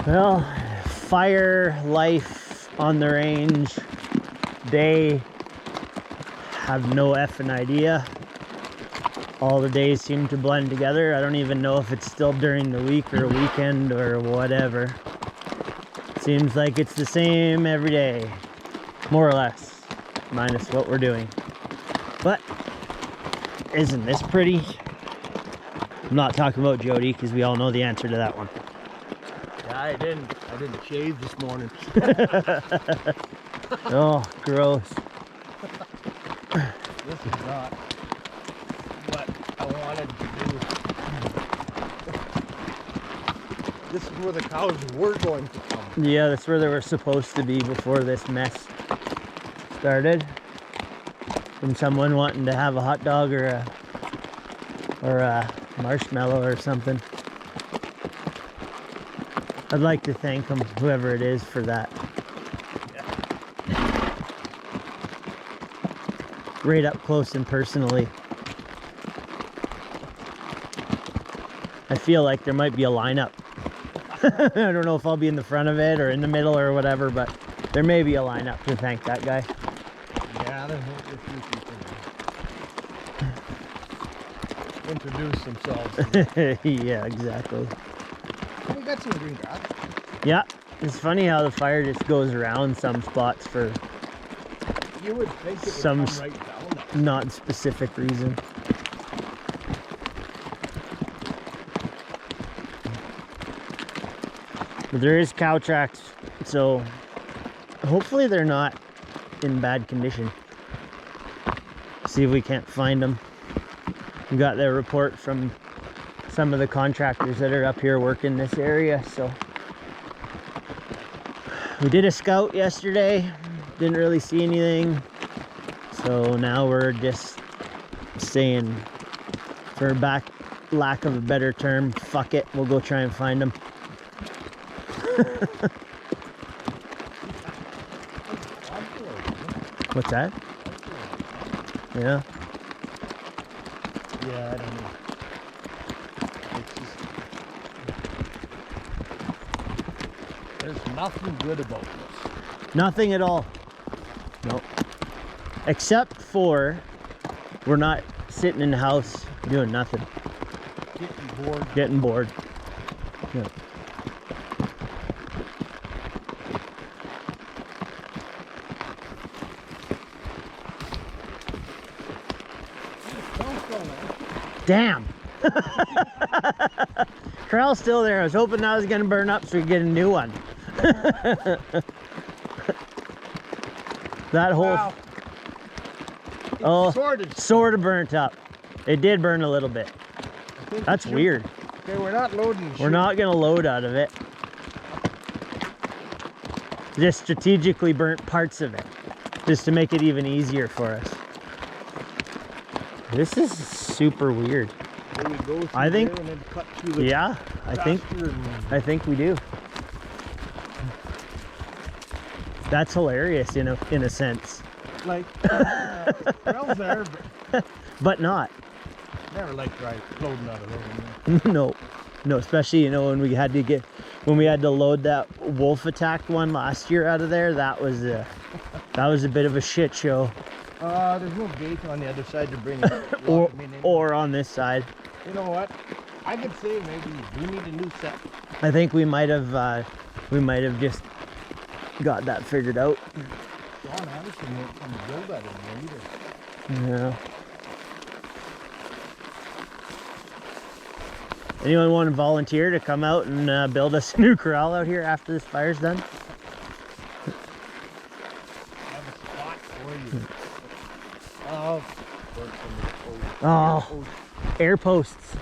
Well, fire life on the range. They have no effing idea. All the days seem to blend together. I don't even know if it's still during the week or weekend or whatever. Seems like it's the same every day, more or less, minus what we're doing. But isn't this pretty? I'm not talking about Jody because we all know the answer to that one. Yeah, I didn't shave this morning. Oh, gross. This is not what I wanted to do. This is where the cows were going to come. Yeah, that's where they were supposed to be before this mess started. From someone wanting to have a hot dog or a marshmallow or something. I'd like to thank them, whoever it is, for that. Right up close and personally. I feel like there might be a lineup. I don't know if I'll be in the front of it or in the middle or whatever, but there may be a lineup to thank that guy. Yeah, there's a few people introduce themselves. Yeah, exactly. We got some green grass. Yeah, it's funny how the fire just goes around some spots for You would think it would some come right down that. not specific reason. But there is cow tracks, so hopefully they're not in bad condition. See if we can't find them. We got their report from some of the contractors that are up here working this area, so we did a scout yesterday, didn't really see anything, so now we're just saying, for lack of a better term, fuck it, we'll go try and find them. What's that? Yeah. Yeah, I don't know. It's just, there's nothing good about this. Nothing at all. Nope. Except for we're not sitting in the house doing nothing. Getting bored. Getting bored. Yeah. Damn. Corral's still there. I was hoping that was going to burn up so we could get a new one. That whole... Wow. Oh, It's sort of burnt up. It did burn a little bit. That's weird. Okay, we're not loading. We're not going to load out of it. Just strategically burnt parts of it, just to make it even easier for us. This is super weird. We go through I think- there and then cut through the Yeah, I think we do. That's hilarious in a sense. Like, Corral's there, but But not. never like loading out of there. No, especially when we had to load that wolf attack one last year out of there. That was a bit of a shit show. There's no gate on the other side to bring it. or on this side. You know what? I could say maybe we need a new set. I think we might have just got that figured out. John Anderson won't come build that anymore either. Yeah. Anyone want to volunteer to come out and build us a new corral out here after this fire's done? I have a spot for you. Oh, Oh, air posts.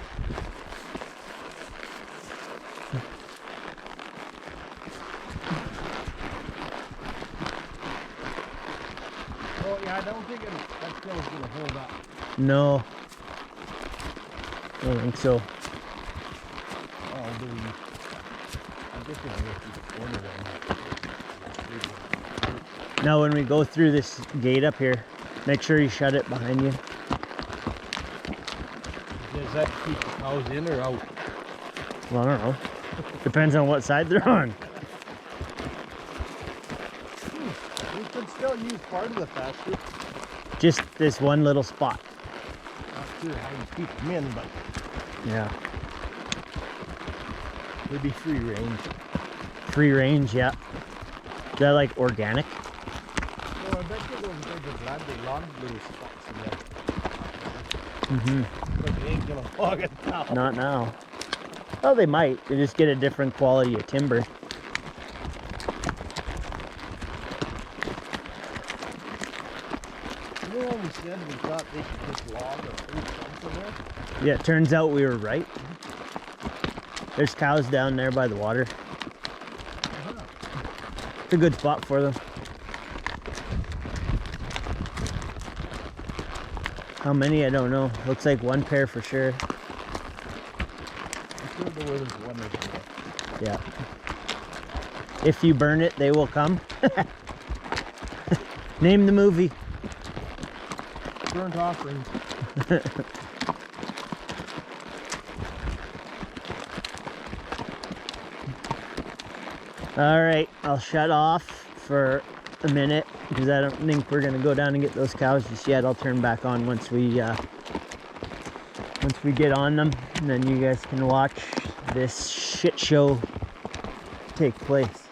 oh yeah, I don't think that skill's gonna hold up. No, I don't think so. Oh, do we? I'm just gonna go through the corner then. Now when we go through this gate up here, make sure you shut it behind you. Does that keep the cows in or out? Well, I don't know. Depends on what side they're on. We could still use part of the pasture. Just this one little spot. Not sure how you keep them in, but Yeah. they'd be free range. Free range, yeah. Is that like organic? So I bet you they're glad they logged little spots in there. Mm-hmm. But they ain't gonna log it now. Not now. Oh, they might. They just get a different quality of timber. You know when we said we thought they should just log or put something there? Yeah, it turns out we were right. There's cows down there by the water. It's a good spot for them. How many? I don't know. Looks like one pair for sure. I'm sure there was one or two. Yeah. If you burn it, they will come. Name the movie. Burnt offerings. All right, I'll shut off for a minute because I don't think we're gonna go down and get those cows just yet. I'll turn back on once we get on them, and then you guys can watch this shit show take place.